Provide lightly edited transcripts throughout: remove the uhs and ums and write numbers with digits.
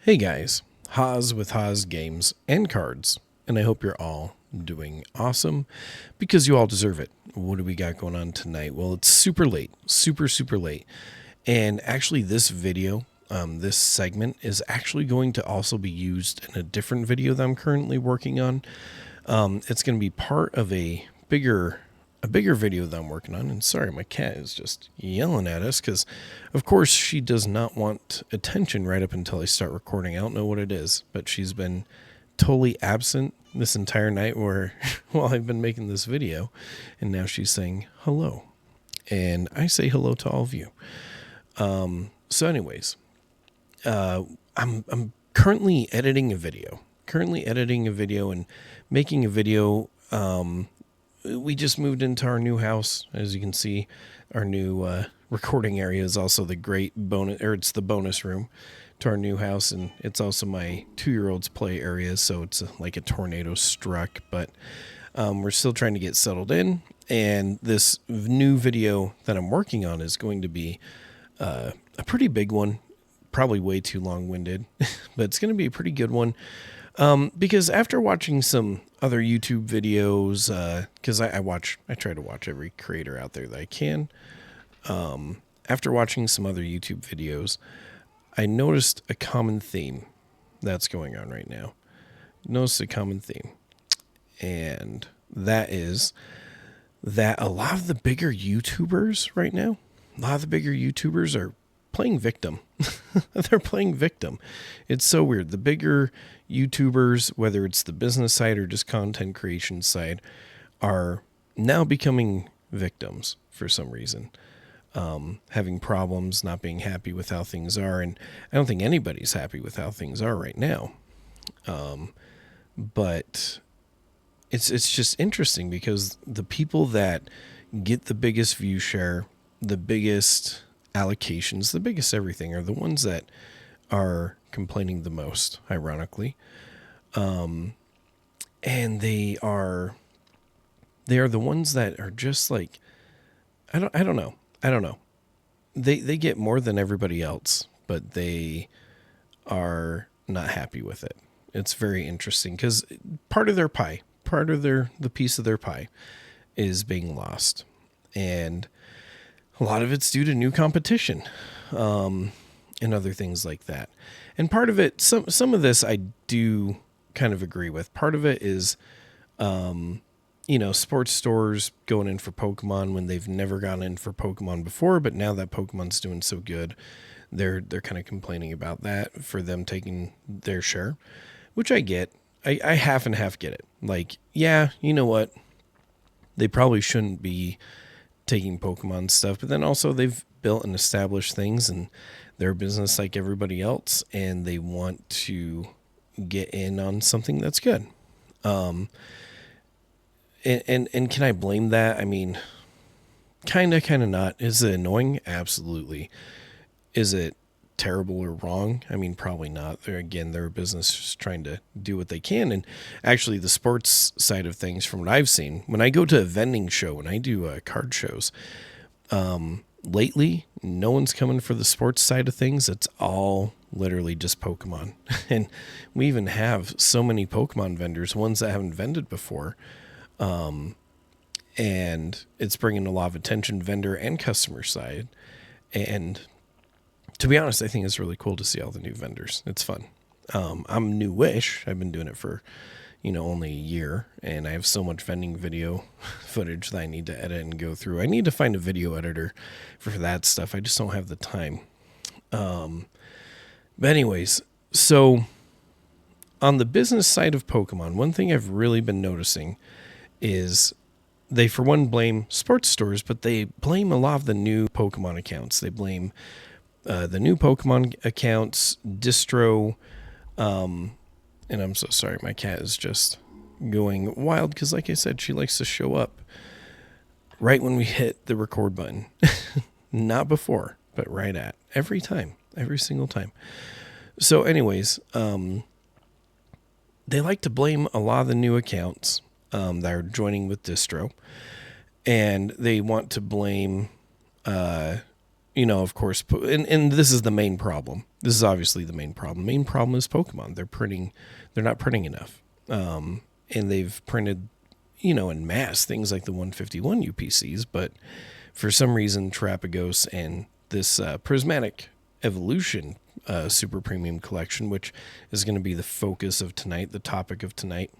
Hey guys, Haas with Haas Games and Cards, and I hope you're all doing awesome because you all deserve it. What do we got going on tonight? Well, it's super late, super late, and actually this video, this segment is actually going to also be used in a different video that I'm currently working on. It's going to be part of a bigger video that I'm working on. And sorry, my cat is just yelling at us because, of course, she does not want attention right up until I start recording. I don't know what it is, but she's been totally absent this entire night while I've been making this video. And now she's saying hello. And I say hello to all of you. So anyways, I'm currently editing a video. And making a video. We just moved into our new house. As you can see, our new recording area is also the great bonus, or it's the bonus room to our new house, and it's also my 2-year-old's play area. So it's like a tornado struck, but we're still trying to get settled in. And this new video that I'm working on is going to be a pretty big one, probably way too long-winded, but it's going to be a pretty good one. Because after watching some other YouTube videos, because I try to watch every creator out there that I can. After watching some other YouTube videos, I noticed a common theme that's going on right now. And that is that a lot of the bigger YouTubers right now, are playing victim. They're playing victim. It's so weird. The bigger YouTubers, whether it's the business side or just content creation side, are now becoming victims for some reason. Having problems, not being happy with how things are. And I don't think anybody's happy with how things are right now. But it's just interesting because the people that get the biggest view share, the biggest allocations, the biggest everything, are the ones that are complaining the most, ironically. And they are the ones that are just like, I don't know. They get more than everybody else, but they are not happy with it. It's very interesting because part of the piece of their pie is being lost. And a lot of it's due to new competition, and other things like that. And part of it, some of this I do kind of agree with. Part of it is, sports stores going in for Pokemon when they've never gone in for Pokemon before, but now that Pokemon's doing so good, they're kind of complaining about that for them taking their share, which I get. I half and half get it. Like, yeah, you know what? They probably shouldn't be taking Pokemon stuff, but then also they've built and established things and they're a business like everybody else, and they want to get in on something that's good. And can I blame that? I mean, kind of not. Is it annoying? Absolutely. Is it terrible or wrong? I mean, probably not. They're a business just trying to do what they can. And actually the sports side of things, from what I've seen, when I go to a vending show, when I do card shows, lately, no one's coming for the sports side of things. It's all literally just Pokemon. And we even have so many Pokemon vendors, ones that haven't vended before. And it's bringing a lot of attention, vendor and customer side. And to be honest, I think it's really cool to see all the new vendors. It's fun. I'm newish. I've been doing it for, only a year, and I have so much vending video footage that I need to edit and go through. I need to find a video editor for that stuff. I just don't have the time. But anyways, so on the business side of Pokemon, one thing I've really been noticing is they, for one, blame sports stores, but they blame a lot of the new Pokemon accounts. They blame the new Pokemon accounts, distro, and I'm so sorry, my cat is just going wild because, like I said, she likes to show up right when we hit the record button. Not before, but right at. Every single time. So anyways, they like to blame a lot of the new accounts that are joining with distro, and they want to blame of course, and this is the main problem. This is obviously the main problem. Main problem is Pokemon. They're not printing enough. And they've printed, in mass things like the 151 UPCs, but for some reason, Terapagos and this Prismatic Evolution Super Premium Collection, which is going to be the focus of tonight, the topic of tonight.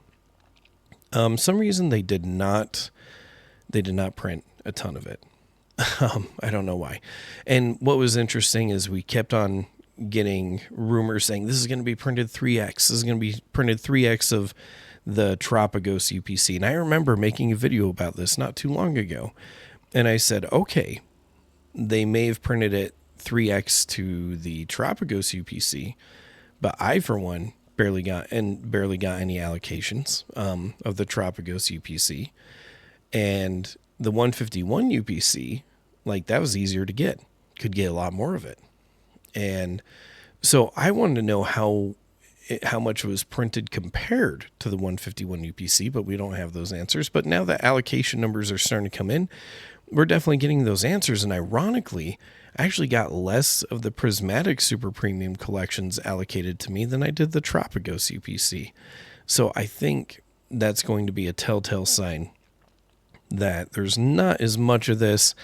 Some reason they did not print a ton of it. I don't know why. And what was interesting is we kept on getting rumors saying this is going to be printed 3x. This is going to be printed 3x of the Terapagos UPC. And I remember making a video about this not too long ago. And I said, okay, they may have printed it 3x to the Terapagos UPC, but I, for one, barely got any allocations of the Terapagos UPC. And the 151 UPC, like, that was easier to get. Could get a lot more of it. And so I wanted to know how much was printed compared to the 151 UPC, but we don't have those answers. But now that allocation numbers are starting to come in, we're definitely getting those answers. And ironically, I actually got less of the Prismatic Super Premium collections allocated to me than I did the Terapagos UPC. So I think that's going to be a telltale sign that there's not as much of this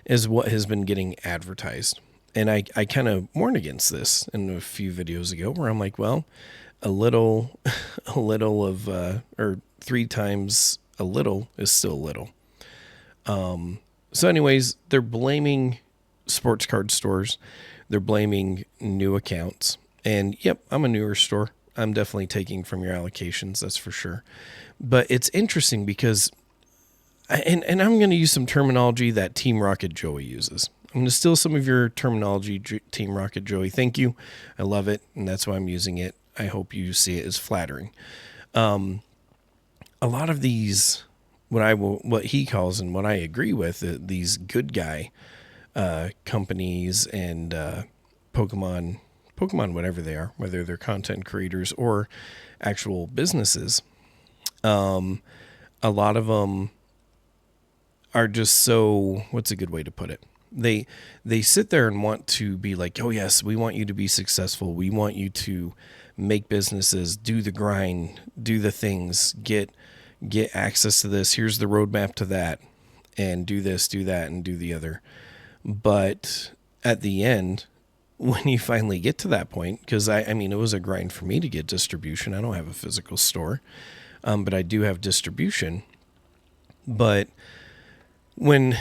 as what has been getting advertised. And I kind of warned against this in a few videos ago where I'm like, well, a little of, or 3 times a little is still a little. So anyways, they're blaming sports card stores. They're blaming new accounts. And yep, I'm a newer store. I'm definitely taking from your allocations, that's for sure. But it's interesting because, and I'm going to use some terminology that Team Rocket Joey uses. I'm going to steal some of your terminology, Team Rocket Joey. Thank you. I love it, and that's why I'm using it. I hope you see it as flattering. A lot of these, what he calls and what I agree with, these good guy companies and Pokemon, whatever they are, whether they're content creators or actual businesses, a lot of them are just so, what's a good way to put it? They sit there and want to be like, oh yes, we want you to be successful. We want you to make businesses, do the grind, do the things, get access to this. Here's the roadmap to that, and do this, do that, and do the other. But at the end, when you finally get to that point, because I mean, it was a grind for me to get distribution. I don't have a physical store, but I do have distribution. But when,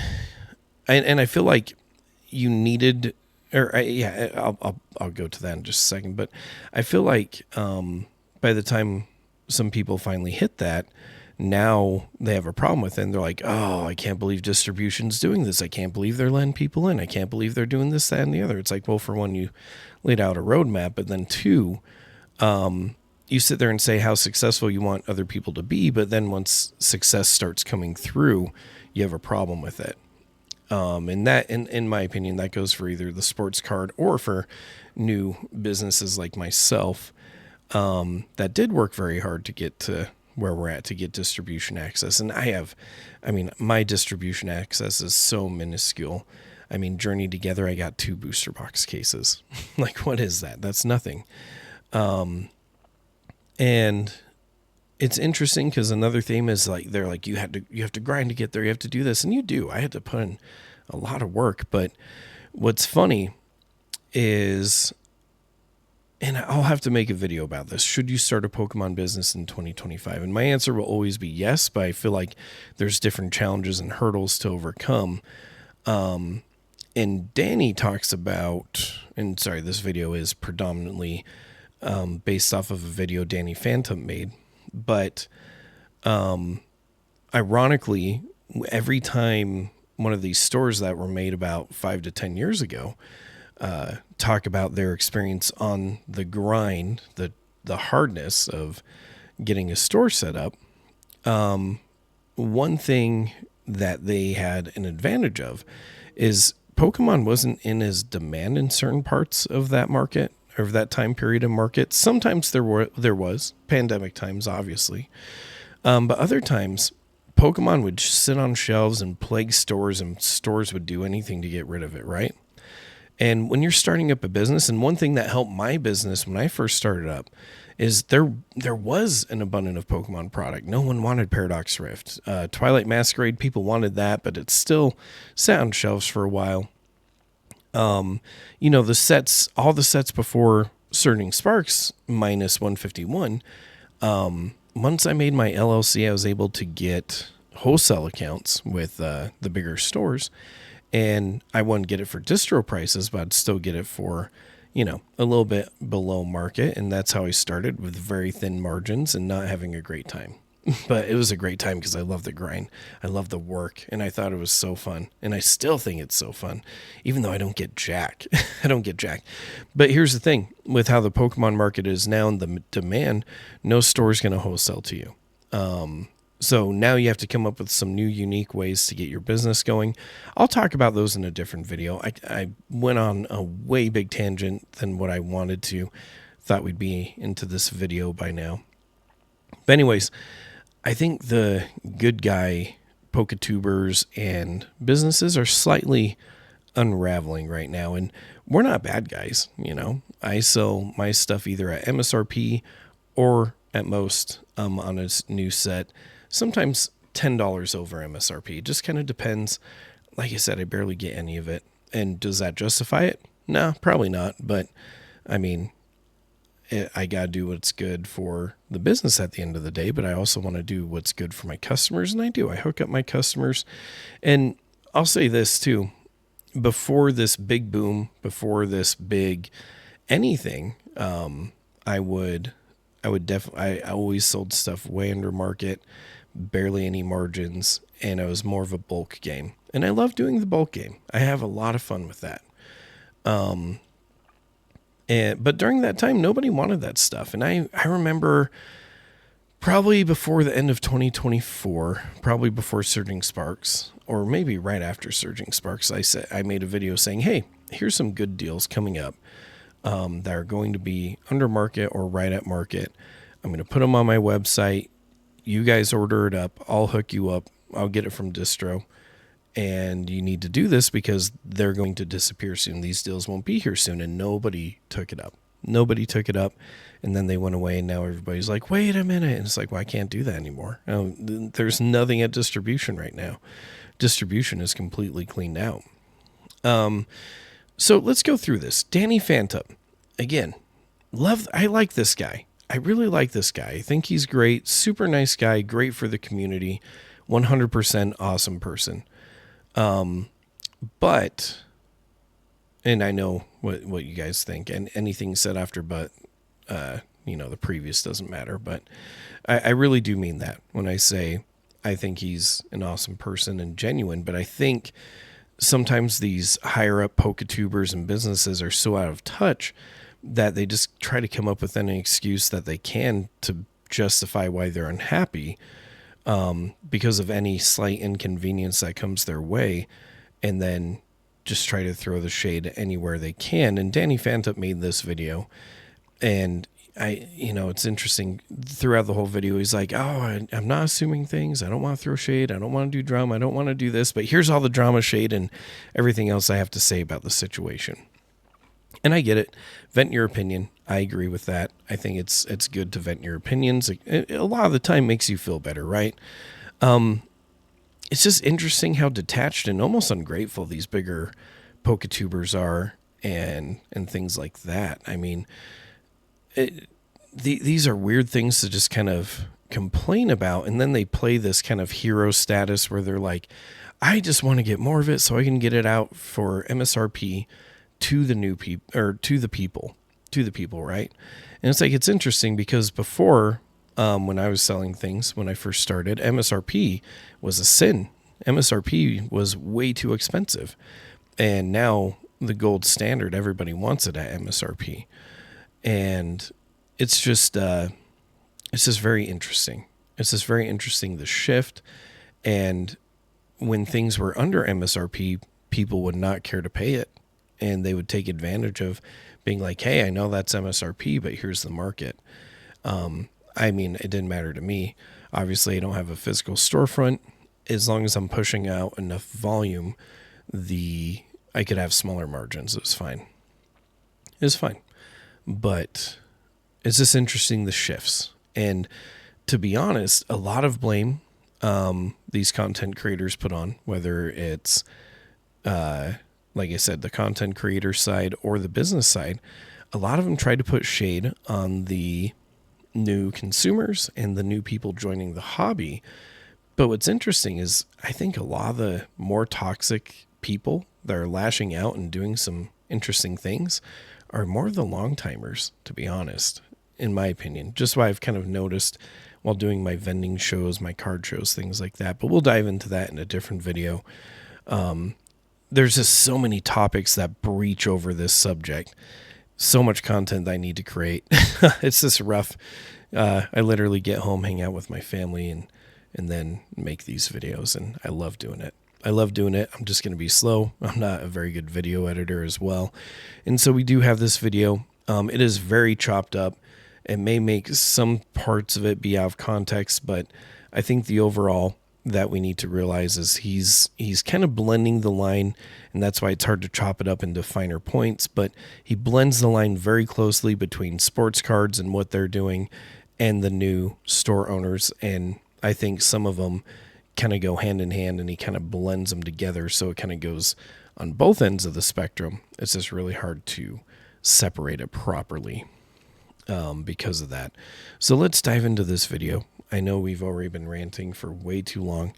and I feel like you needed, I'll go to that in just a second. But I feel like by the time some people finally hit that, now they have a problem with it. And they're like, oh, I can't believe distribution's doing this. I can't believe they're letting people in. I can't believe they're doing this, that, and the other. It's like, well, for one, you laid out a roadmap, but then 2, you sit there and say how successful you want other people to be, but then once success starts coming through, you have a problem with it. And that, in my opinion, that goes for either the sports card or for new businesses like myself, that did work very hard to get to where we're at, to get distribution access. And my distribution access is so minuscule. I mean, Journey Together, I got 2 booster box cases. Like, what is that? That's nothing. And it's interesting because another theme is like, they're like, you have to grind to get there. You have to do this. And you do. I had to put in a lot of work. But what's funny is, and I'll have to make a video about this, should you start a Pokemon business in 2025? And my answer will always be yes, but I feel like there's different challenges and hurdles to overcome. And Danny talks about, and sorry, this video is predominantly based off of a video Danny Phantump made. But ironically, every time one of these stores that were made about 5 to 10 years ago talk about their experience on the grind, the hardness of getting a store set up, one thing that they had an advantage of is Pokemon wasn't in as demand in certain parts of that market, or of that time period of market. Sometimes there was pandemic times, obviously, but other times Pokemon would sit on shelves and plague stores, and stores would do anything to get rid of it, right? And when you're starting up a business, and one thing that helped my business when I first started up is there was an abundance of Pokemon product. No one wanted Paradox Rift. Twilight Masquerade, people wanted that, but it still sat on shelves for a while. The sets, all the sets before Surging Sparks minus 151, once I made my LLC, I was able to get wholesale accounts with the bigger stores. And I wouldn't get it for distro prices, but I'd still get it for, a little bit below market. And that's how I started, with very thin margins and not having a great time. But it was a great time because I love the grind. I love the work. And I thought it was so fun. And I still think it's so fun, even though I don't get jack. I don't get jack. But here's the thing. With how the Pokemon market is now and the demand, no store is going to wholesale to you. So now you have to come up with some new unique ways to get your business going. I'll talk about those in a different video. I went on a way big tangent than what I wanted to. Thought we'd be into this video by now. But anyways, I think the good guy Poketubers and businesses are slightly unraveling right now. And we're not bad guys, I sell my stuff either at MSRP or at most on a new set. Sometimes $10 over MSRP. It just kind of depends. Like I said, I barely get any of it. And does that justify it? No, probably not. But I mean, I got to do what's good for the business at the end of the day. But I also want to do what's good for my customers. And I do. I hook up my customers. And I'll say this too. Before this big boom, before this big anything, I always sold stuff way under market, barely any margins, and I was more of a bulk game. And I love doing the bulk game. I have a lot of fun with that. But during that time, nobody wanted that stuff. And I remember probably before the end of 2024, probably before Surging Sparks, or maybe right after Surging Sparks, I made a video saying, hey, here's some good deals coming up that are going to be under market or right at market. I'm going to put them on my website. You guys order it up. I'll hook you up. I'll get it from distro. And you need to do this because they're going to disappear soon. These deals won't be here soon. And nobody took it up. And then they went away. And now everybody's like, wait a minute. And it's like, well, I can't do that anymore. There's nothing at distribution right now. Distribution is completely cleaned out. So let's go through this. Danny Phantump. Again, I like this guy. I really like this guy. I think he's great. Super nice guy. Great for the community. 100% awesome person. But, and I know what you guys think, and anything said after but, the previous doesn't matter. But I really do mean that when I say I think he's an awesome person and genuine. But I think sometimes these higher up Poketubers and businesses are so out of touch that they just try to come up with any excuse that they can to justify why they're unhappy, because of any slight inconvenience that comes their way, and then just try to throw the shade anywhere they can. And Danny Phantump made this video, and it's interesting. Throughout the whole video, he's like, oh, I'm not assuming things. I don't want to throw shade. I don't want to do drama. I don't want to do this. But here's all the drama, shade, and everything else I have to say about the situation. And I get it. Vent your opinion. I agree with that. I think it's good to vent your opinions. A lot of the time makes you feel better, right? It's just interesting how detached and almost ungrateful these bigger Poketubers are and things like that. I mean, these are weird things to just kind of complain about, and then they play this kind of hero status where they're like, I just want to get more of it so I can get it out for MSRP to the new people, or to the people, right? And it's like, it's interesting because before, when I was selling things, when I first started, MSRP was a sin. MSRP was way too expensive. And now the gold standard, everybody wants it at MSRP. And it's just very interesting. It's just very interesting, the shift. And when things were under MSRP, people would not care to pay it. And they would take advantage of being like, hey, I know that's MSRP, but here's the market. I mean, it didn't matter to me. Obviously, I don't have a physical storefront. As long as I'm pushing out enough volume, the I could have smaller margins. It was fine. It was fine. But it's just interesting, the shifts. And to be honest, a lot of blame these content creators put on, whether it's, like I said, the content creator side or the business side, a lot of them tried to put shade on the new consumers and the new people joining the hobby. But what's interesting is I think a lot of the more toxic people that are lashing out and doing some interesting things are more of the long timers, to be honest, in my opinion. Just what I've kind of noticed while doing my vending shows, my card shows, things like that. But we'll dive into that in a different video. There's just so many topics that breach over this subject. So much content I need to create. It's just rough. I literally get home, hang out with my family, and then make these videos. And I love doing it. I'm just going to be slow. I'm not a very good video editor as well. And so we do have this video. It is very chopped up. It may make some parts of it be out of context, but I think the overall that we need to realize is he's kind of blending the line, and that's why it's hard to chop it up into finer points, but he blends the line very closely between sports cards and what they're doing and the new store owners. And I think some of them kind of go hand in hand, and he kind of blends them together. So it kind of goes on both ends of the spectrum. It's just really hard to separate it properly because of that. So let's dive into this video. I know we've already been ranting for way too long,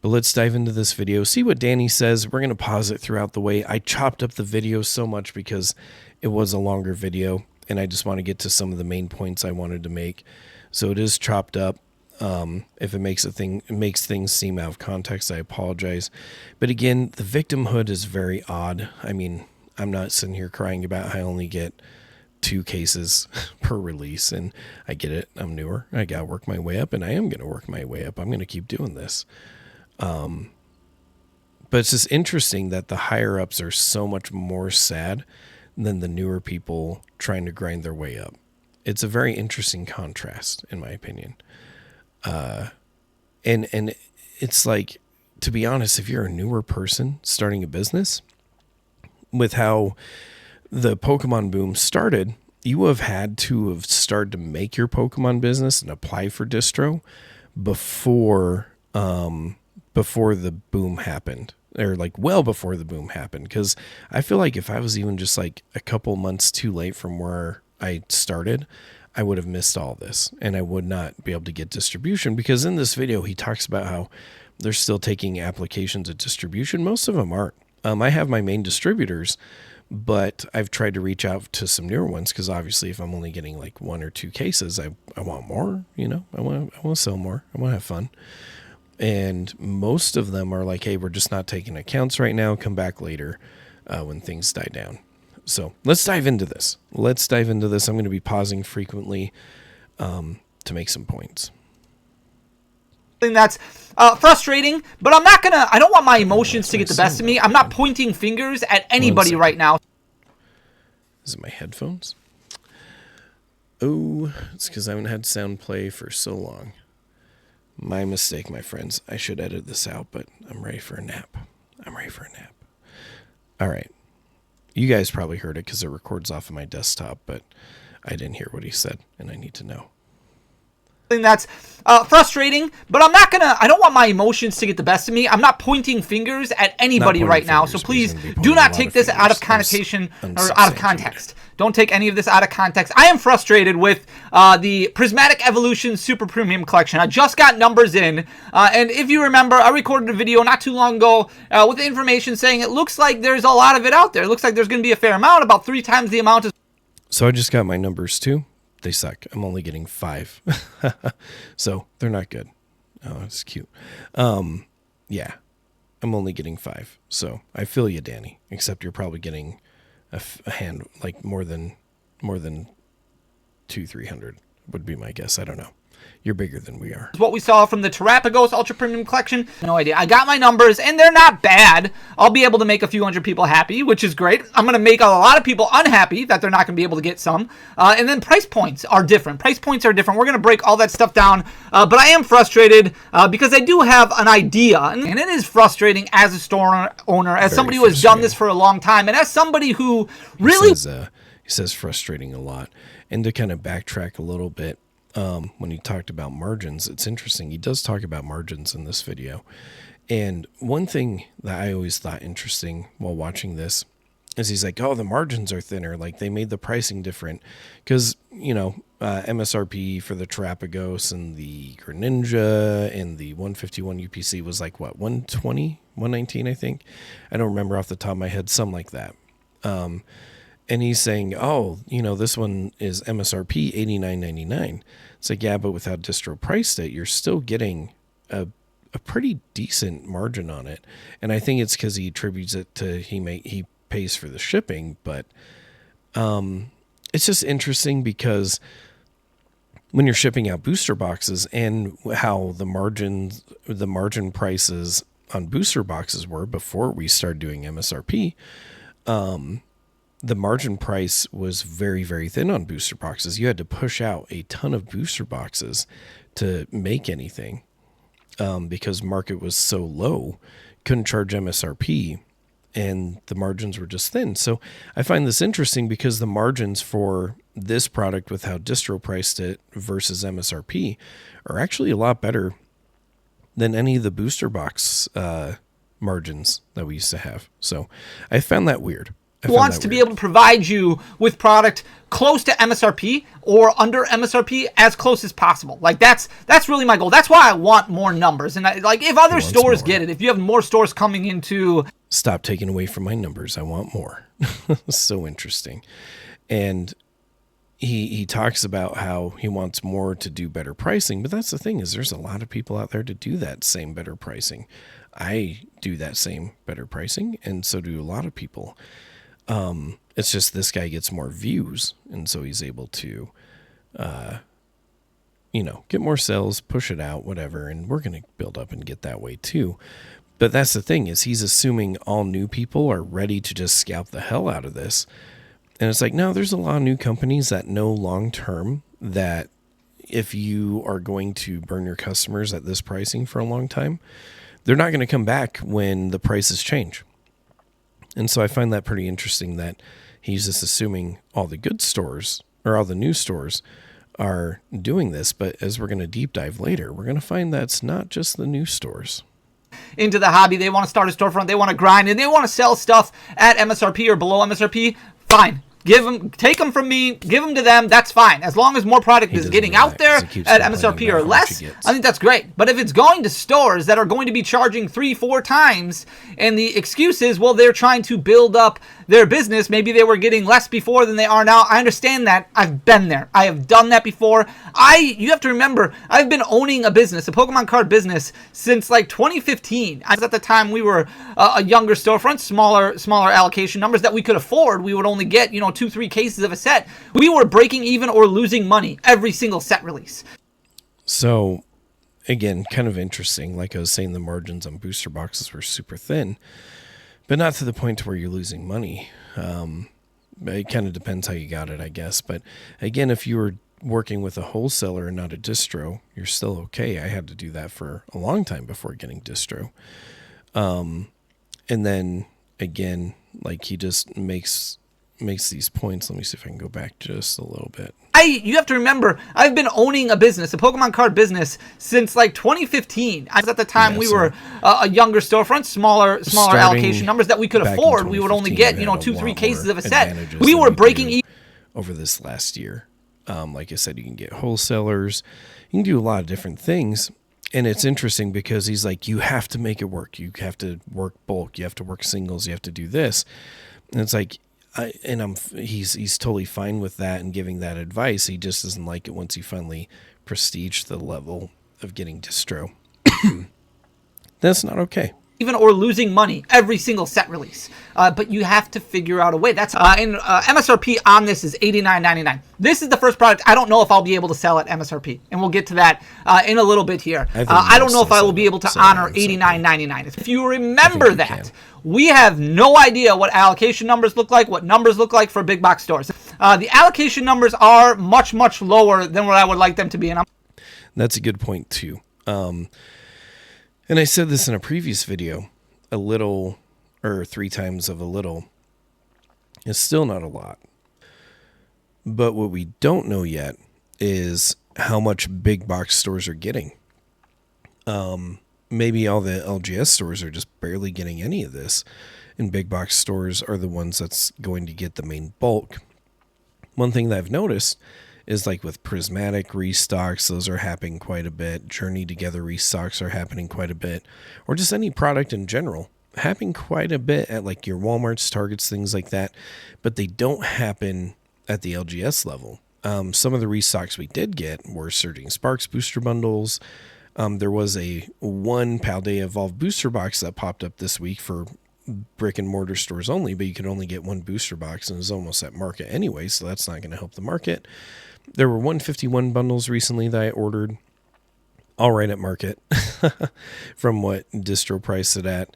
but let's dive into this video, see what Danny says. We're going to pause it throughout the way. I chopped up the video so much because it was a longer video, and I just want to get to some of the main points I wanted to make. So it is chopped up. If it makes things seem out of context, I apologize. But again, the victimhood is very odd. I mean, I'm not sitting here crying about I only get 2 cases per release, and I get it. I'm newer. I got to work my way up, and I am going to work my way up. I'm going to keep doing this. But it's just interesting that the higher ups are so much more sad than the newer people trying to grind their way up. It's a very interesting contrast, in my opinion. And it's like, to be honest, if you're a newer person starting a business, with how the Pokemon boom started, you have had to have started to make your Pokemon business and apply for distro before the boom happened, or like well before the boom happened. Because I feel like if I was even just like a couple months too late from where I started, I would have missed all this, and I would not be able to get distribution. Because in this video, he talks about how they're still taking applications of distribution. Most of them aren't. I have my main distributors, but I've tried to reach out to some newer ones, because obviously if I'm only getting like 1 or 2 cases, I want more, I want to sell more. I want to have fun. And most of them are like, hey, we're just not taking accounts right now. Come back later when things die down. So let's dive into this. I'm going to be pausing frequently to make some points. That's frustrating, but I don't want my emotions to get the best of me. I'm not pointing fingers at anybody right now. Is it my headphones? Oh, it's because I haven't had sound play for so long. My mistake, my friends. I should edit this out, but I'm ready for a nap. All right. You guys probably heard it because it records off of my desktop, but I didn't hear what he said, and I need to know. That's frustrating, but I don't want my emotions to get the best of me. I'm not pointing fingers at anybody right now, so please do not take this out of connotation or out of context. Don't take any of this out of context. I am frustrated with the Prismatic Evolution Super Premium Collection. I just got numbers in, and if you remember, I recorded a video not too long ago with information saying it looks like there's a lot of it out there. It looks like there's going to be a fair amount, about 3 times the amount. So I just got my numbers too. They suck. I'm only getting 5. So they're not good. Oh, it's cute. Yeah, I'm only getting 5. So I feel you, Danny, except you're probably getting a hand, like more than 200-300 would be my guess. I don't know. you're bigger than we are. What we saw from the Terrapagos Ultra Premium Collection, no idea. I got my numbers, and they're not bad. I'll be able to make a few hundred people happy, which is great. I'm going to make a lot of people unhappy that they're not going to be able to get some. And then price points are different. Price points are different. We're going to break all that stuff down. But I am frustrated because I do have an idea, and it is frustrating as a store owner, as somebody who has done this for a long time, and as somebody who really... He says frustrating a lot. And to kind of backtrack a little bit, when he talked about margins, it's interesting. He does talk about margins in this video. And one thing that I always thought interesting while watching this is he's like, oh, the margins are thinner. Like they made the pricing different because, MSRP for the Terrapagos and the Greninja and the 151 UPC was like, what, 120, 119, I think. I don't remember off the top of my head, something like that. And he's saying, oh, this one is MSRP $89.99. It's like, yeah, but without distro priced it, you're still getting a pretty decent margin on it. And I think it's because he attributes it to he pays for the shipping. But it's just interesting because when you're shipping out booster boxes and how the margin prices on booster boxes were before we started doing MSRP, the margin price was very, very thin on booster boxes. You had to push out a ton of booster boxes to make anything because market was so low, couldn't charge MSRP, and the margins were just thin. So I find this interesting because the margins for this product with how distro priced it versus MSRP are actually a lot better than any of the booster box margins that we used to have. So I found that weird. Wants to be able to provide you with product close to MSRP or under MSRP as close as possible. Like that's really my goal. That's why I want more numbers. And if other stores get it, if you have more stores coming into... Stop taking away from my numbers. I want more. So interesting. And he talks about how he wants more to do better pricing, but that's the thing is there's a lot of people out there to do that same better pricing. I do that same better pricing, and so do a lot of people. It's just this guy gets more views, and so he's able to, get more sales, push it out, whatever, and we're going to build up and get that way too. But that's the thing is he's assuming all new people are ready to just scalp the hell out of this. And it's like, no, there's a lot of new companies that know long-term that if you are going to burn your customers at this pricing for a long time, they're not going to come back when the prices change. And so I find that pretty interesting that he's just assuming all the good stores or all the new stores are doing this. But as we're going to deep dive later, we're going to find that's not just the new stores. Into the hobby, they want to start a storefront, they want to grind, and they want to sell stuff at MSRP or below MSRP. Fine. Take them from me, give them to them, that's fine. As long as more product is getting out there at MSRP or less, I think that's great. But if it's going to stores that are going to be charging 3-4 times, and the excuse is, well, they're trying to build up their business, maybe they were getting less before than they are now. I understand that. I've been there. I have done that before. You have to remember, I've been owning a business, a Pokemon card business, since like 2015. At the time, we were a younger storefront, smaller allocation numbers that we could afford. We would only get, 2-3 cases of a set. We were breaking even or losing money every single set release. So, again, kind of interesting. Like I was saying, the margins on booster boxes were super thin, but not to the point to where you're losing money. It kind of depends how you got it, I guess. But again, if you were working with a wholesaler and not a distro, you're still okay. I had to do that for a long time before getting distro. And then again, like he just makes these points. Let me see if I can go back just a little bit. You have to remember, I've been owning a business, a Pokemon card business, since like 2015. At the time, we were a younger storefront, smaller allocation numbers that we could afford. We would only get, 2-3 cases of a set. We were breaking even over this last year. Like I said, you can get wholesalers. You can do a lot of different things. And it's interesting because he's like, you have to make it work. You have to work bulk. You have to work singles. You have to do this. And it's like, he's totally fine with that and giving that advice. He just doesn't like it once he finally prestige the level of getting distro. That's not okay. even or losing money every single set release. But you have to figure out a way. That's MSRP on this is $89.99. This is the first product. I don't know if I'll be able to sell at MSRP, and we'll get to that in a little bit here. I don't know if I will be able to honor $89.99. If you remember that, we have no idea what allocation numbers look like, what numbers look like for big box stores. The allocation numbers are much, much lower than what I would like them to be. And that's a good point too. And I said this in a previous video, a little or 3 times of a little is still not a lot. But what we don't know yet is how much big box stores are getting. Maybe all the LGS stores are just barely getting any of this, and big box stores are the ones that's going to get the main bulk. One thing that I've noticed is like with Prismatic restocks, those are happening quite a bit. Journey Together restocks are happening quite a bit, or just any product in general happening quite a bit at like your Walmarts, Targets, things like that, but they don't happen at the LGS level. Some of the restocks we did get were Surging Sparks booster bundles. There was a 1 Paldea Evolved booster box that popped up this week for brick and mortar stores only, but you could only get 1 booster box, and it's almost at market anyway, so that's not going to help the market. There were 151 bundles recently that I ordered, all right at market from what distro priced it at.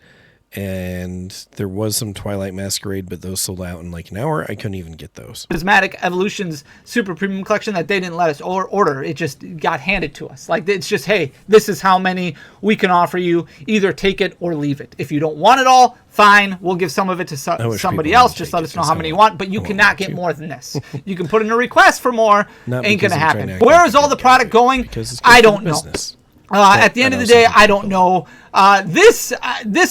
And there was some Twilight Masquerade, but those sold out in like an hour. I couldn't even get those. Prismatic Evolution's Super Premium Collection that they didn't let us order. It just got handed to us. Like, it's just, hey, this is how many we can offer you. Either take it or leave it. If you don't want it all, fine. We'll give some of it to somebody else. Just let us know how many you want. But you cannot get more than this. You can put in a request for more. Ain't going to happen. Where is all the product going? I don't know. At the end of the day, I don't know. This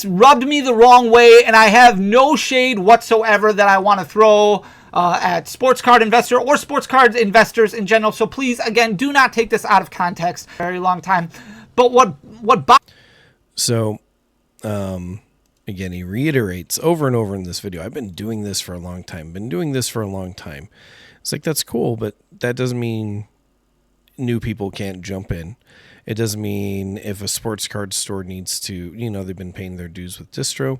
rubbed me the wrong way, and I have no shade whatsoever that I want to throw at sports card investor or sports card investors in general. So please, again, do not take this out of context. Very long time. But So, again, he reiterates over and over in this video, I've been doing this for a long time. It's like, that's cool, but that doesn't mean new people can't jump in. It doesn't mean if a sports card store needs to, they've been paying their dues with distro,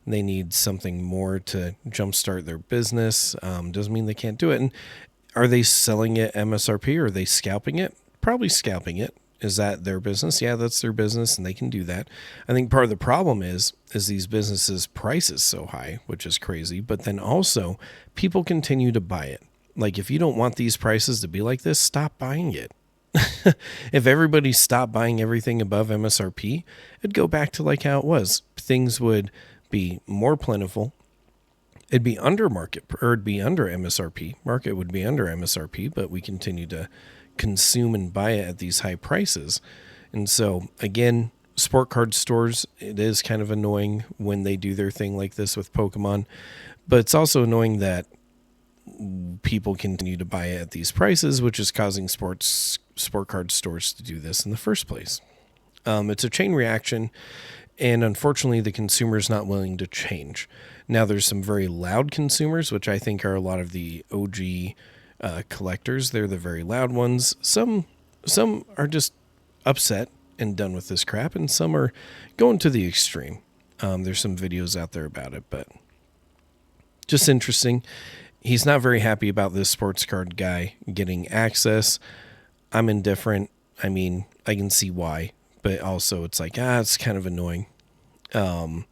and they need something more to jumpstart their business. Doesn't mean they can't do it. And are they selling it MSRP, or are they scalping it? Probably scalping it. Is that their business? Yeah, that's their business, and they can do that. I think part of the problem is these businesses' prices so high, which is crazy. But then also, people continue to buy it. Like, if you don't want these prices to be like this, stop buying it. If everybody stopped buying everything above MSRP, it'd go back to like how it was. Things would be more plentiful. It'd be under market, or it'd be under MSRP. Market would be under MSRP, but we continue to consume and buy it at these high prices. And so, again, sport card stores, it is kind of annoying when they do their thing like this with Pokemon, but it's also annoying that people continue to buy it at these prices, which is causing sport card stores to do this in the first place. It's a chain reaction, and unfortunately the consumer is not willing to change. Now, there's some very loud consumers, which I think are a lot of the OG collectors. They're the very loud ones. Some are just upset and done with this crap, and some are going to the extreme. There's some videos out there about it, but just interesting. He's not very happy about this sports card guy getting access. I'm indifferent. I mean, I can see why, but also it's like, it's kind of annoying. But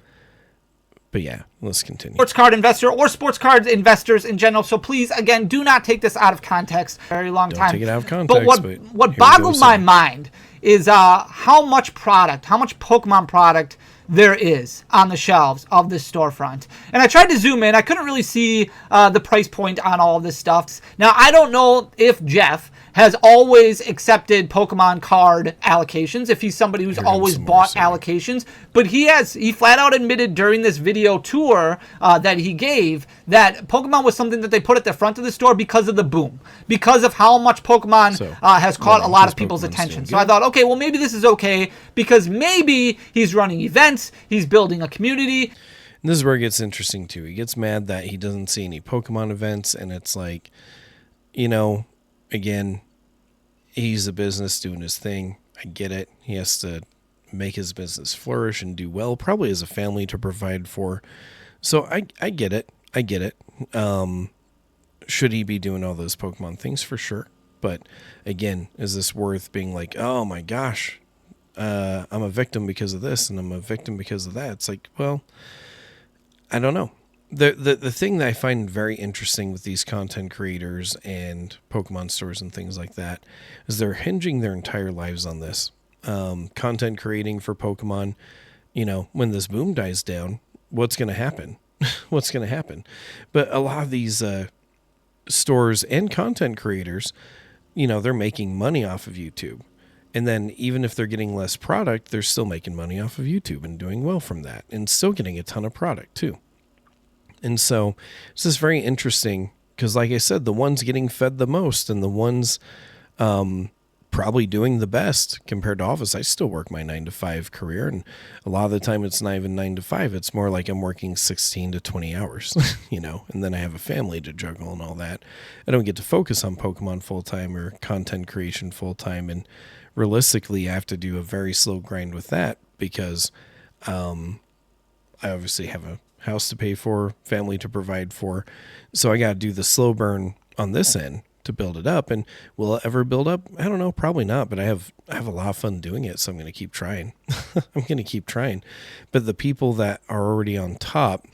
yeah, let's continue. Sports card investor or sports card investors in general. So please, again, do not take this out of context. Very long time. Don't take it out of context. But what boggled my mind is how much Pokemon product there is on the shelves of this storefront. And I tried to zoom in. I couldn't really see the price point on all of this stuff. Now, I don't know if Jeff has always accepted Pokemon card allocations, if he's somebody who's always bought allocations, but he flat out admitted during this video tour that he gave that Pokemon was something that they put at the front of the store because of the boom, because of how much Pokemon has caught a lot of people's attention. So I thought, okay, well, maybe this is okay, because maybe he's running events, he's building a community. And this is where it gets interesting too. He gets mad that he doesn't see any Pokemon events, and it's like, again, he's a business doing his thing. I get it. He has to make his business flourish and do well, probably as a family to provide for. So I get it. I get it. Should he be doing all those Pokemon things? For sure. But again, is this worth being like, oh my gosh, I'm a victim because of this and I'm a victim because of that? It's like, well, I don't know. The thing that I find very interesting with these content creators and Pokemon stores and things like that is they're hinging their entire lives on this. Content creating for Pokemon, when this boom dies down, what's going to happen? What's going to happen? But a lot of these stores and content creators, they're making money off of YouTube. And then even if they're getting less product, they're still making money off of YouTube and doing well from that and still getting a ton of product too. And so it's just very interesting because, like I said, the ones getting fed the most and the ones probably doing the best compared to office. I still work my 9-to-5 career, and a lot of the time it's not even 9 to 5. It's more like I'm working 16 to 20 hours, and then I have a family to juggle and all that. I don't get to focus on Pokemon full time or content creation full time. And realistically, I have to do a very slow grind with that because I obviously have a house to pay for, family to provide for. So I got to do the slow burn on this end to build it up. And will it ever build up? I don't know, probably not, but I have a lot of fun doing it. So I'm going to keep trying. I'm going to keep trying. But the people that are already on top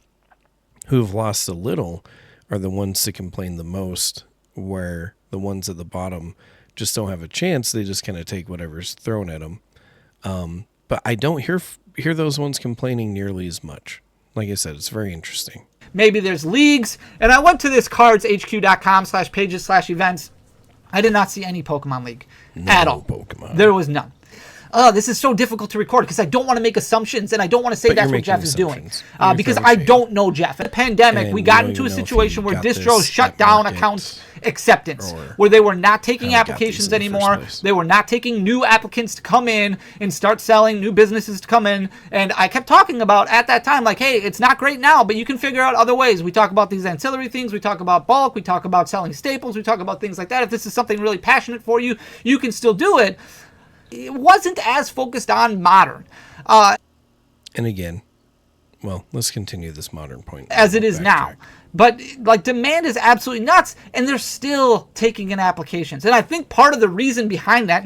who have lost a little are the ones to complain the most, where the ones at the bottom just don't have a chance. They just kind of take whatever's thrown at them. But I don't hear those ones complaining nearly as much. Like I said, it's very interesting. Maybe there's leagues. And I went to this cardshq.com/pages/events. I did not see any Pokemon League at all. Pokemon. There was none. This is so difficult to record because I don't want to make assumptions and I don't want to say that's what Jeff is doing. Because I don't know Jeff. In the pandemic, we got into a situation where distros shut down account acceptance, where they were not taking applications anymore. They were not taking new applicants to come in and start selling, new businesses to come in. And I kept talking about at that time, like, hey, it's not great now, but you can figure out other ways. We talk about these ancillary things. We talk about bulk. We talk about selling staples. We talk about things like that. If this is something really passionate for you, you can still do it. It wasn't as focused on modern. And again, well, let's continue this modern point. As it is now. But like demand is absolutely nuts, and they're still taking in applications. And I think part of the reason behind that...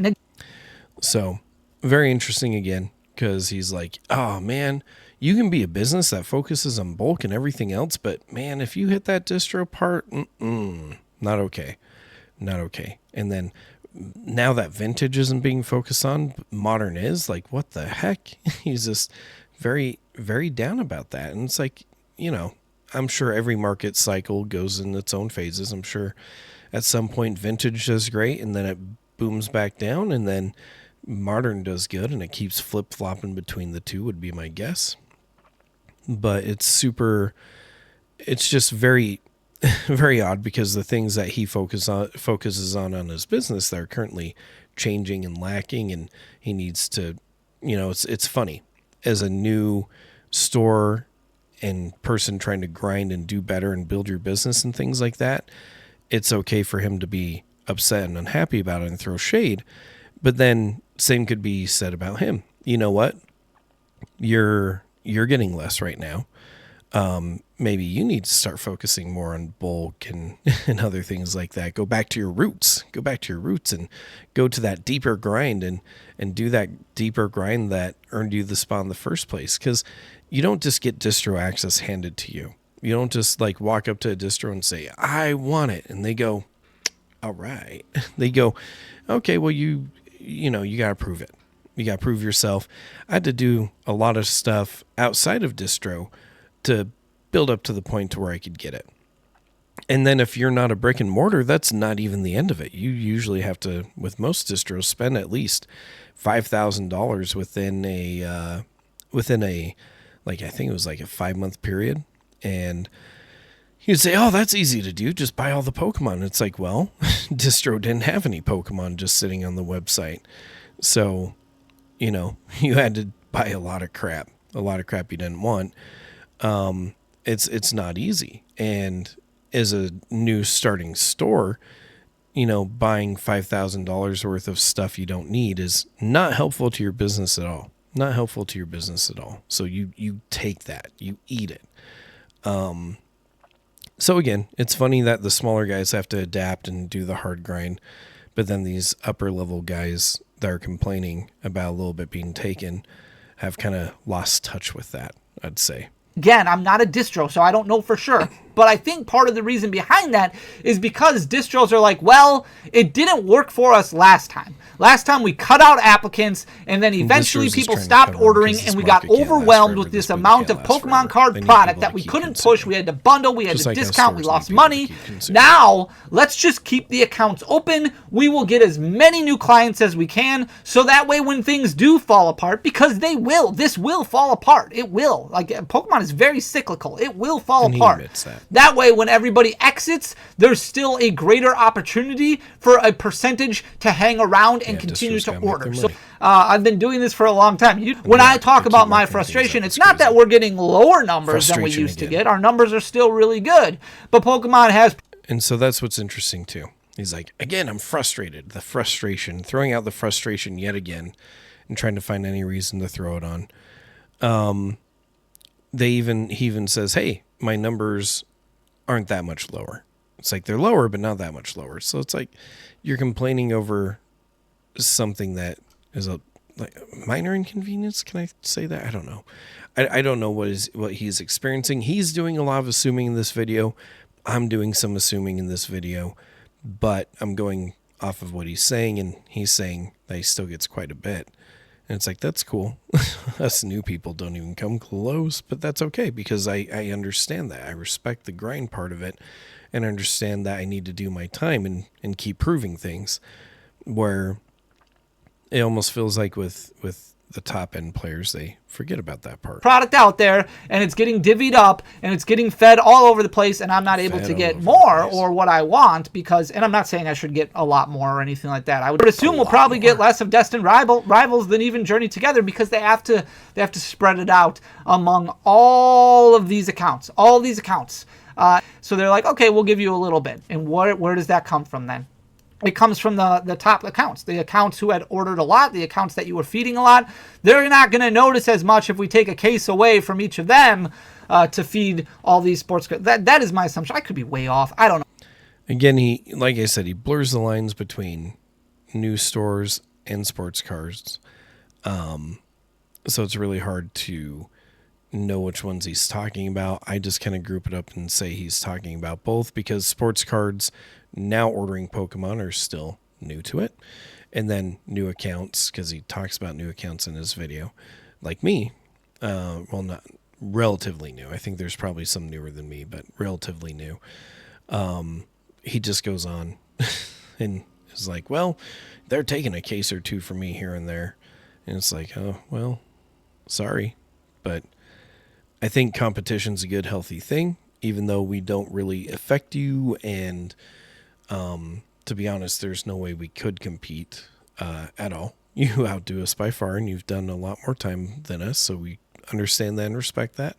So, very interesting again, because he's like, oh man, you can be a business that focuses on bulk and everything else, but man, if you hit that distro part, not okay. Not okay. And then... now that vintage isn't being focused on, modern is, like, what the heck? He's just very, very down about that. And it's like, I'm sure every market cycle goes in its own phases. I'm sure at some point vintage does great and then it booms back down and then modern does good and it keeps flip-flopping between the two would be my guess. But it's just very... very odd because the things that he focuses on his business that are currently changing and lacking, and he needs to, it's funny as a new store and person trying to grind and do better and build your business and things like that. It's okay for him to be upset and unhappy about it and throw shade, but then same could be said about him. You know what? You're getting less right now. Maybe you need to start focusing more on bulk and other things like that. Go back to your roots and go to that deeper grind and do that deeper grind that earned you the spot in the first place. Cause you don't just get distro access handed to you. You don't just like walk up to a distro and say, I want it. And they go, all right. They go, okay, well you got to prove it. You got to prove yourself. I had to do a lot of stuff outside of distro to build up to the point to where I could get it. And then if you're not a brick and mortar, that's not even the end of it. You usually have to, with most distros, spend at least $5,000 within a, like, I think it was like a 5-month period. And you'd say, oh, that's easy to do. Just buy all the Pokemon. It's like, well, distro didn't have any Pokemon just sitting on the website. So, you had to buy a lot of crap you didn't want. It's not easy. And as a new starting store, buying $5,000 worth of stuff you don't need is not helpful to your business at all. not helpful to your business at all. So you take that, you eat it. So again, it's funny that the smaller guys have to adapt and do the hard grind, but then these upper level guys that are complaining about a little bit being taken have kind of lost touch with that, I'd say. Again, I'm not a distro, so I don't know for sure. But I think part of the reason behind that is because distros are like, well, it didn't work for us last time. Last time we cut out applicants, and then eventually people stopped ordering, and we got overwhelmed with this amount of Pokemon card product that we couldn't push. We had to bundle, we had to discount, we lost money. Now, let's just keep the accounts open. We will get as many new clients as we can, so that way when things do fall apart, because they will, this will fall apart. It will. Like, Pokemon is very cyclical. It will fall apart. That way, when everybody exits, there's still a greater opportunity for a percentage to hang around and continue to order. So I've been doing this for a long time. When I talk about my frustration, it's not that we're getting lower numbers than we used to get. Our numbers are still really good. But Pokemon has... And so that's what's interesting, too. He's like, again, I'm frustrated. The frustration, throwing out the frustration yet again and trying to find any reason to throw it on. He even says, hey, my numbers aren't that much lower. It's like they're lower, but not that much lower. So it's like you're complaining over something that is a minor inconvenience. Can I say that? I don't know. I don't know what he's experiencing. He's doing a lot of assuming in this video. I'm doing some assuming in this video, but I'm going off of what he's saying, and he's saying that he still gets quite a bit. And it's like, that's cool. Us new people don't even come close, but that's okay because I understand that. I respect the grind part of it and understand that I need to do my time and keep proving things, where it almost feels like with the top end players, they forget about that part. Product out there, and it's getting divvied up, and it's getting fed all over the place, and I'm not able to get more or what I want because, and I'm not saying I should get a lot more or anything like that. I would assume we'll probably get less of Destined Rivals than even Journey Together because they have to spread it out among all of these accounts, so they're like, okay, we'll give you a little bit. And where does that come from then? It comes from the top accounts, the accounts who had ordered a lot, the accounts that you were feeding a lot. They're not going to notice as much if we take a case away from each of them to feed all these sports cards. That is my assumption. I could be way off. I don't know. Again, like I said, he blurs the lines between new stores and sports cards. So it's really hard to know which ones he's talking about. I just kind of group it up and say he's talking about both because sports cards now ordering Pokemon are still new to it. And then new accounts, because he talks about new accounts in his video, like me. Well, not relatively new. I think there's probably some newer than me, but relatively new. He just goes on and is like, well, they're taking a case or two from me here and there. And it's like, oh, well, sorry. But I think competition's a good, healthy thing, even though we don't really affect you. And to be honest, there's no way we could compete at all. You outdo us by far, and you've done a lot more time than us, so we understand that and respect that.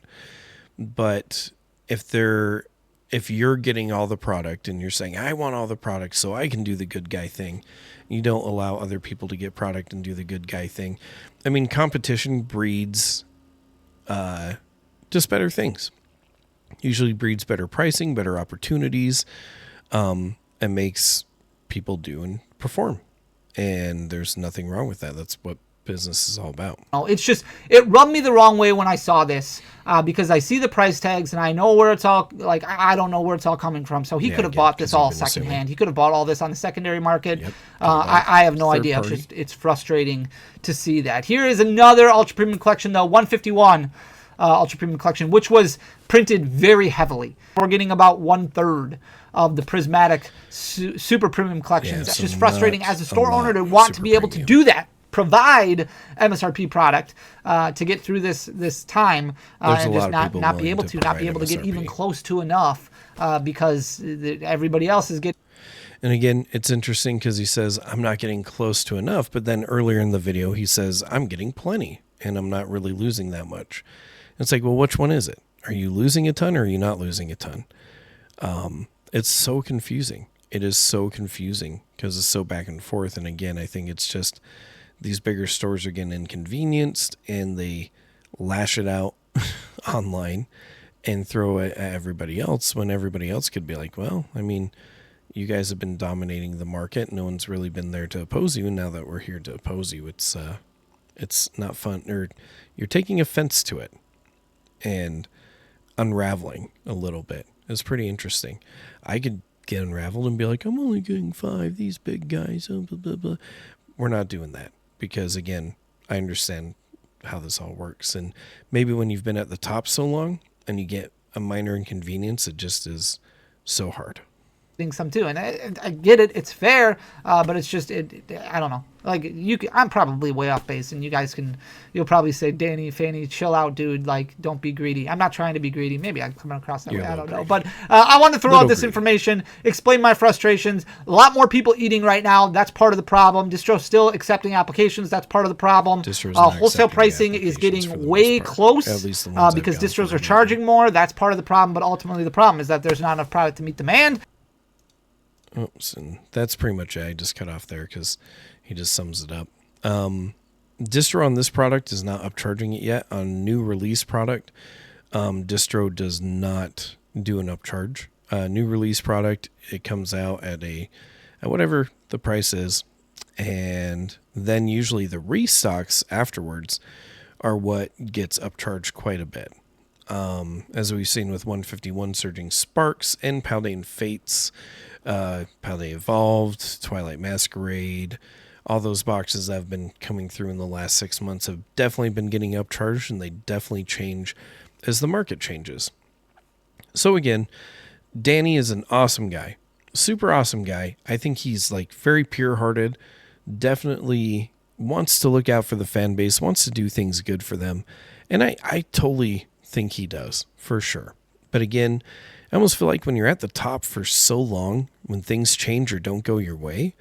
But if you're getting all the product and you're saying, I want all the product so I can do the good guy thing, you don't allow other people to get product and do the good guy thing. I mean, competition breeds just better things. Usually breeds better pricing, better opportunities, and makes people do and perform. And there's nothing wrong with that. That's what business is all about. It's just, it rubbed me the wrong way when I saw this because I see the price tags and I know where it's all, like, I don't know where it's all coming from. So he could have bought this all secondhand. He could have bought all this on the secondary market. Yep. I have no idea. It's frustrating to see that. Here is another Ultra Premium Collection, though, 151 Ultra Premium Collection, which was printed very heavily. We're getting about 1/3 of the Prismatic Super Premium Collections. It's just frustrating as a store owner to want to be able to do that. Provide MSRP product to get through this time and just not be able to get even close to enough because everybody else is getting. And again, it's interesting because he says, I'm not getting close to enough. But then earlier in the video, he says, I'm getting plenty and I'm not really losing that much. It's like, well, which one is it? Are you losing a ton or are you not losing a ton? It's so confusing. It is so confusing because it's so back and forth. And again, I think it's just these bigger stores are getting inconvenienced and they lash it out online and throw it at everybody else when everybody else could be like, well, I mean, you guys have been dominating the market. No one's really been there to oppose you. And now that we're here to oppose you, it's not fun, or you're taking offense to it and unraveling a little bit. It's pretty interesting. I could get unraveled and be like, I'm only getting 5, these big guys, blah, blah, blah. We're not doing that because, again, I understand how this all works. And maybe when you've been at the top so long and you get a minor inconvenience, it just is so hard. Some too, and I get it. It's fair, but it's just I don't know. Like I'm probably way off base, and you'll probably say, Danny, Fanny, chill out, dude. Like, don't be greedy. I'm not trying to be greedy. Maybe I'm coming across that way. I don't know. But I want to throw out this information, explain my frustrations. A lot more people eating right now. That's part of the problem. Distro's still accepting applications. That's part of the problem. Wholesale pricing is getting way close because distros are charging more. That's part of the problem. But ultimately, the problem is that there's not enough product to meet demand. Oops, and that's pretty much it. I just cut off there because he just sums it up. Distro on this product is not upcharging it yet. On new release product, Distro does not do an upcharge. New release product, it comes out at whatever the price is, and then usually the restocks afterwards are what gets upcharged quite a bit. As we've seen with 151 Surging Sparks and Paldean Fates, Paldean Evolved, Twilight Masquerade, all those boxes that have been coming through in the last 6 months have definitely been getting upcharged, and they definitely change as the market changes. So again, Danny is an awesome guy, super awesome guy. I think he's like very pure-hearted, definitely wants to look out for the fan base, wants to do things good for them, and I totally think he does, for sure. But again, I almost feel like when you're at the top for so long, when things change or don't go your way,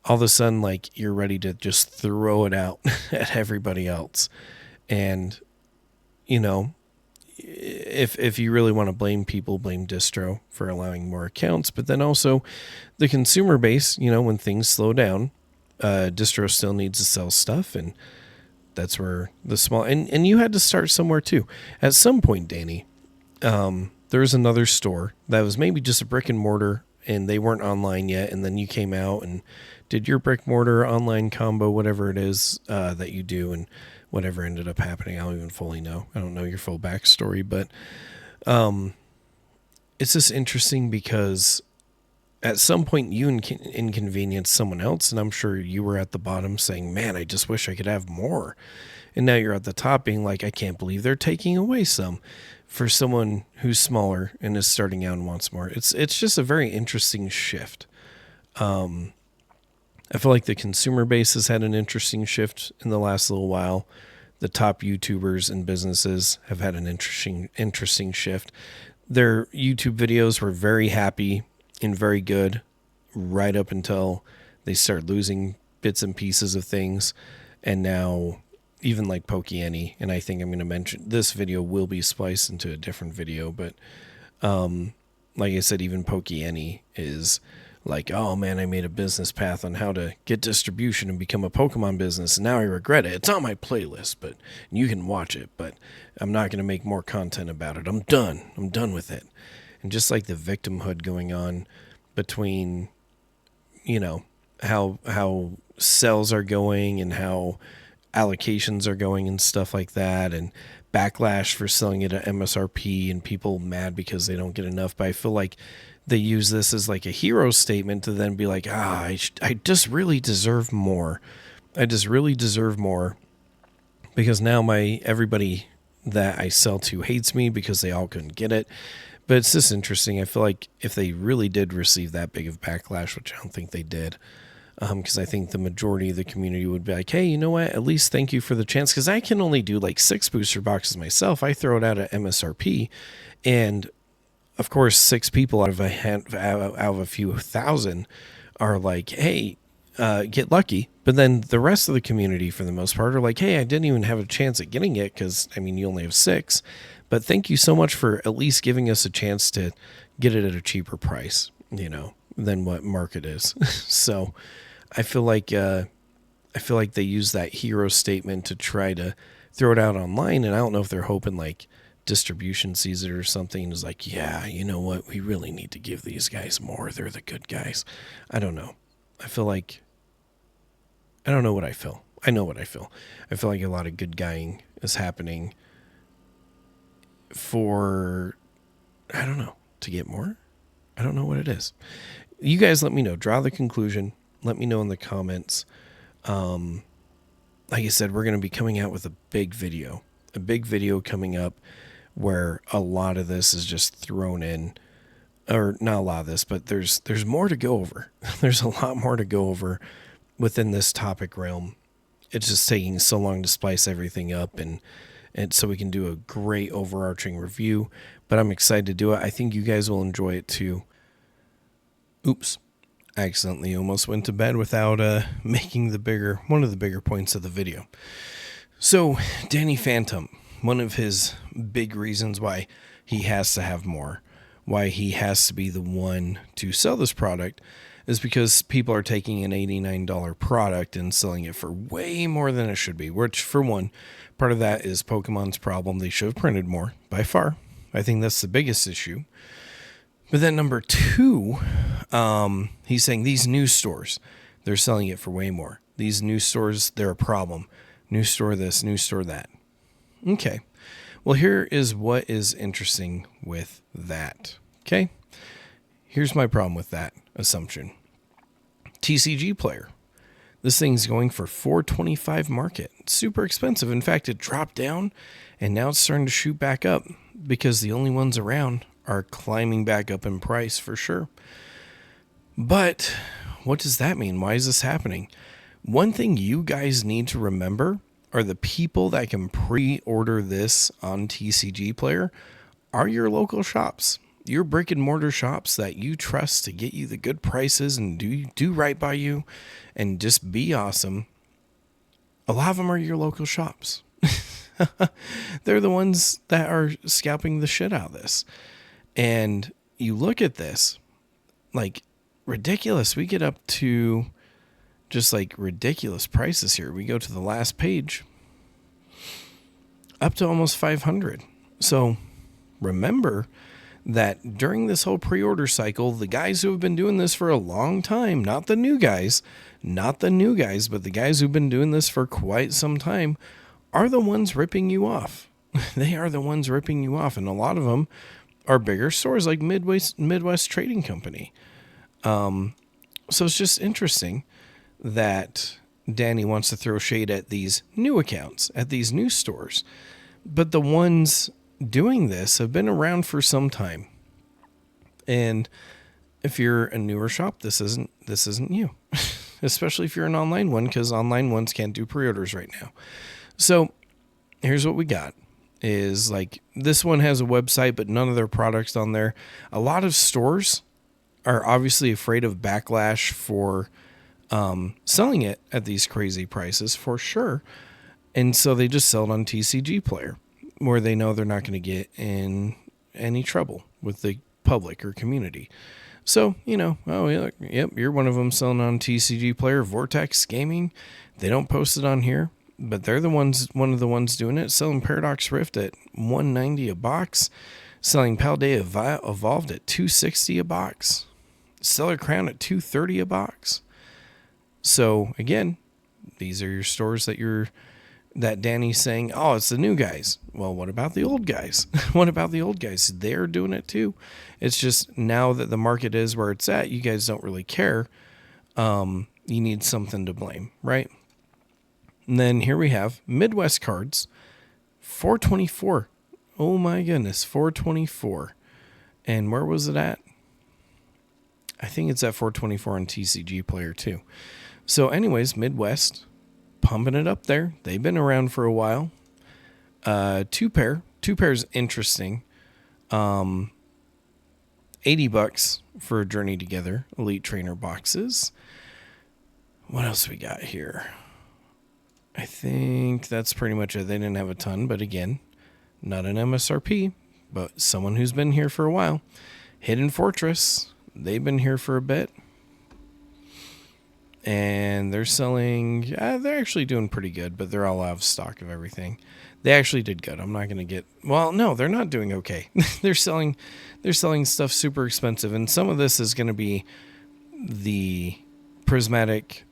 all of a sudden, like, you're ready to just throw it out at everybody else. And, you know, if you really want to blame people, blame Distro for allowing more accounts. But then also the consumer base, you know, when things slow down, Distro still needs to sell stuff, and that's where the small... And you had to start somewhere, too. At some point, Danny, there was another store that was maybe just a brick and mortar, and they weren't online yet, and then you came out and did your brick mortar online combo, whatever it is that you do, and whatever ended up happening, I don't even fully know. I don't know your full backstory, but it's just interesting because at some point you inconvenienced someone else, and I'm sure you were at the bottom saying, man, I just wish I could have more. And now you're at the top being like, I can't believe they're taking away some. For someone who's smaller and is starting out and wants more, it's just a very interesting shift. I feel like the consumer base has had an interesting shift in the last little while. The top YouTubers and businesses have had an interesting shift. Their YouTube videos were very happy and very good right up until they start losing bits and pieces of things. And now even like Pokey, and I think I'm going to mention this video will be spliced into a different video, but like I said, even Pokey is like, oh man, I made a business path on how to get distribution and become a Pokemon business, and now I regret it. It's on my playlist, but you can watch it, but I'm not going to make more content about it. I'm done with it. And just like the victimhood going on between, you know, how sales are going and how allocations are going and stuff like that, and backlash for selling it at MSRP and people mad because they don't get enough. But I feel like they use this as like a hero statement to then be like, I just really deserve more. I just really deserve more because now everybody that I sell to hates me because they all couldn't get it. But it's just interesting. I feel like if they really did receive that big of backlash, which I don't think they did, because I think the majority of the community would be like, hey, you know what? At least thank you for the chance, because I can only do like 6 booster boxes myself. I throw it out at MSRP, and of course, 6 people out of a few thousand are like, hey, get lucky. But then the rest of the community, for the most part, are like, hey, I didn't even have a chance at getting it because, I mean, you only have 6. But thank you so much for at least giving us a chance to get it at a cheaper price, you know, than what market is. So I feel like I feel like they use that hero statement to try to throw it out online, and I don't know if they're hoping like distribution sees it or something, is like, yeah, you know what, we really need to give these guys more, they're the good guys. I don't know. I feel like, I don't know what I feel. I know what I feel. I feel like a lot of good guying is happening for, I don't know, to get more. I don't know what it is. You guys let me know. Draw the conclusion. Let me know in the comments. Like I said, we're going to be coming out with a big video coming up where a lot of this is just thrown in, or not a lot of this, but there's more to go over. There's a lot more to go over within this topic realm. It's just taking so long to splice everything up and so we can do a great overarching review, but I'm excited to do it. I think you guys will enjoy it too. Oops. I accidentally almost went to bed without making one of the bigger points of the video. So, Danny Phantump, one of his big reasons why he has to have more, why he has to be the one to sell this product, is because people are taking an $89 product and selling it for way more than it should be, which, for one, part of that is Pokemon's problem. They should have printed more, by far. I think that's the biggest issue. But then number two, he's saying these new stores, they're selling it for way more. These new stores, they're a problem. New store this, new store that. Okay. Well, here is what is interesting with that. Okay. Here's my problem with that assumption. TCG player. This thing's going for $425 market. It's super expensive. In fact, it dropped down and now it's starting to shoot back up because the only ones around are climbing back up in price for sure. But what does that mean? Why is this happening? One thing you guys need to remember are the people that can pre-order this on TCG Player are your local shops, your brick and mortar shops that you trust to get you the good prices and do right by you and just be awesome. A lot of them are your local shops. They're the ones that are scalping the shit out of this. And you look at this, like, ridiculous. We get up to just like ridiculous prices here. We go to the last page, up to almost 500. So remember that during this whole pre-order cycle, the guys who have been doing this for a long time, not the new guys, but the guys who've been doing this for quite some time are the ones ripping you off. They are the ones ripping you off. And a lot of them are bigger stores like Midwest Trading Company. So it's just interesting that Danny wants to throw shade at these new accounts, at these new stores. But the ones doing this have been around for some time. And if you're a newer shop, this isn't you. Especially if you're an online one, because online ones can't do pre-orders right now. So here's what we got. Is like this one has a website, but none of their products on there. A lot of stores are obviously afraid of backlash for selling it at these crazy prices for sure. And so they just sell it on TCG Player where they know they're not going to get in any trouble with the public or community. So, oh, yep, you're one of them selling on TCG Player, Vortex Gaming. They don't post it on here, but they're one of the ones doing it, selling Paradox Rift at $190 a box, selling Paldea Evolved at $260 a box, Stellar Crown at $230 a box. So again, these are your stores that Danny's saying, oh, it's the new guys. Well, what about the old guys? What about the old guys? They're doing it too. It's just now that the market is where it's at, you guys don't really care. You need something to blame, right? And then here we have Midwest Cards, $424. Oh my goodness, $424. And where was it at? I think it's at $424 on TCG Player too. So anyways, Midwest, pumping it up there. They've been around for a while. Two pairs interesting. $80 for a Journey Together Elite Trainer boxes. What else we got here? I think that's pretty much it. They didn't have a ton, but again, not an MSRP, but someone who's been here for a while. Hidden Fortress, they've been here for a bit. and they're selling. They're actually doing pretty good, but they're all out of stock of everything. They actually did good. I'm not going to get. Well, no, they're not doing okay. they're selling stuff super expensive, and some of this is going to be the Prismatic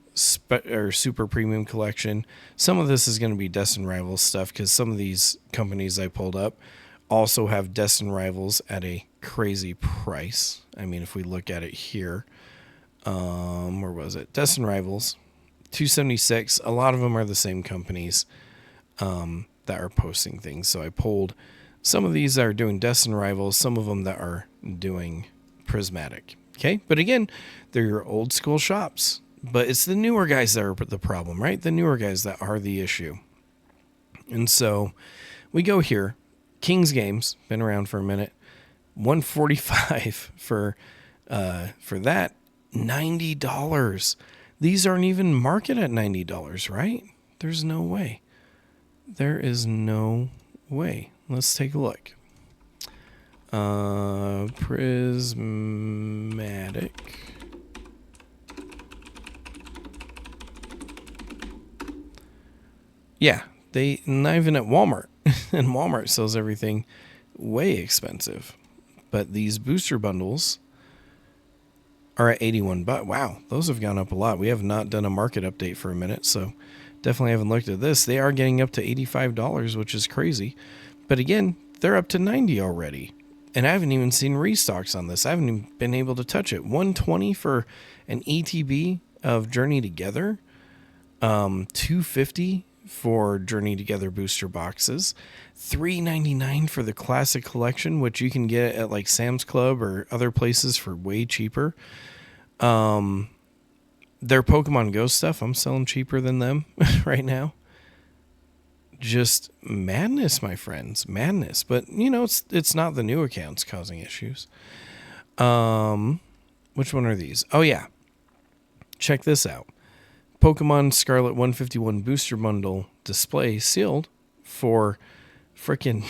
or super premium collection. Some of this is going to be Destin Rivals stuff, because some of these companies I pulled up also have Destin Rivals at a crazy price. I mean, if we look at it here, where was it? Destin Rivals, $276. A lot of them are the same companies that are posting things. So I pulled some of these that are doing Destin Rivals, some of them that are doing Prismatic. Okay, but again, they're your old school shops. But it's the newer guys that are the problem, right? The newer guys that are the issue. And so we go here. King's Games, been around for a minute. $145 for that. $90. These aren't even marketed at $90, right? There's no way. There is no way. Let's take a look. Prismatic. Yeah, they not even at Walmart. And Walmart sells everything way expensive. But these booster bundles are at $81. Wow, those have gone up a lot. We have not done a market update for a minute, so definitely haven't looked at this. They are getting up to $85, which is crazy. But again, they're up to $90 already. And I haven't even seen restocks on this. I haven't even been able to touch it. $120 for an ETB of Journey Together. $250 for Journey Together booster boxes. $3.99 for the Classic Collection, which you can get at like Sam's Club or other places for way cheaper. Their Pokemon Go stuff, I'm selling cheaper than them right now. Just madness, my friends, madness. But you know, it's not the new accounts causing issues. Which one are these? Oh yeah, check this out. Pokemon Scarlet 151 Booster Bundle display sealed for freaking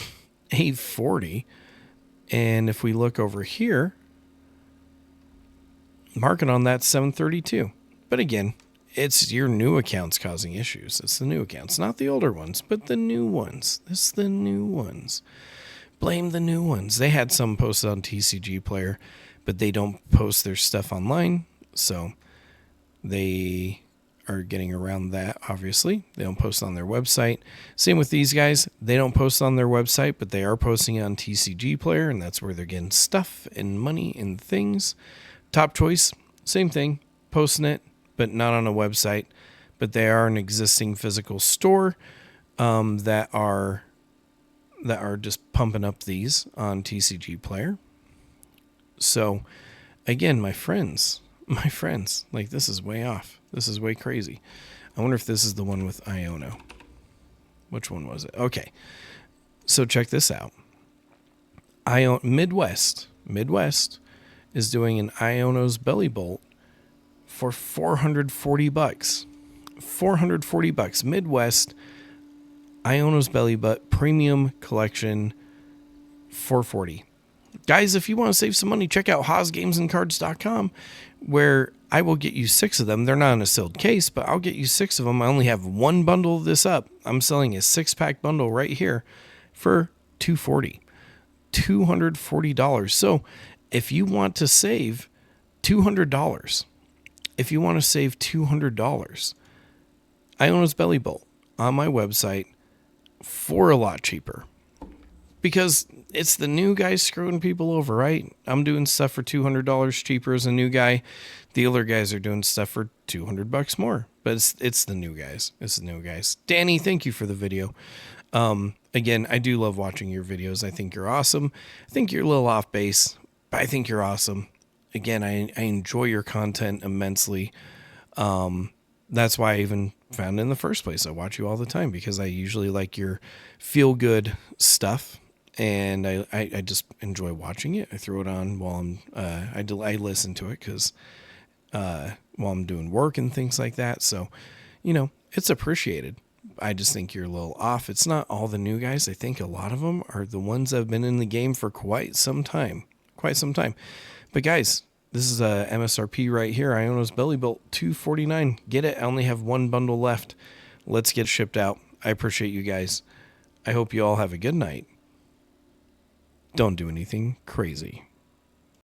$840. And if we look over here, market on that $732. But again, it's your new accounts causing issues. It's the new accounts, not the older ones, but the new ones. It's the new ones. Blame the new ones. They had some posted on TCG Player, but they don't post their stuff online, so they are getting around that, obviously. They don't post on their website. Same with these guys. They don't post on their website, but they are posting on TCG Player, and that's where they're getting stuff and money and things. Top Choice, same thing. Posting it, but not on a website. But they are an existing physical store that are just pumping up these on TCG Player. So, again, my friends, like this is way off. This is way crazy. I wonder if this is the one with Iono. Which one was it? Okay. So check this out. Midwest is doing an Iono's Belly Bolt for $440. $440. Midwest Iono's Belly Butt Premium Collection, $440. Guys, if you want to save some money, check out HozGamesandCards.com, where I will get you 6 of them. They're not in a sealed case, but I'll get you 6 of them. I only have one bundle of this up. I'm selling a 6-pack bundle right here for $240. $240. So if you want to save $200, Iono's Belly Bolt on my website for a lot cheaper. Because it's the new guys screwing people over, right? I'm doing stuff for $200 cheaper as a new guy. The older guys are doing stuff for $200 more. But it's the new guys. It's the new guys. Danny, thank you for the video. Again, I do love watching your videos. I think you're awesome. I think you're a little off base, but I think you're awesome. Again, I enjoy your content immensely. That's why I even found it in the first place. I watch you all the time because I usually like your feel-good stuff. And I just enjoy watching it. I throw it on while I listen to it because while I'm doing work and things like that. So, you know, it's appreciated. I just think you're a little off. It's not all the new guys. I think a lot of them are the ones that have been in the game for quite some time. But guys, This is a MSRP right here. Iono's Belly Belt $249. Get it. I only have one bundle left. Let's get shipped out. I appreciate you guys. I hope you all have a good night. Don't do anything crazy.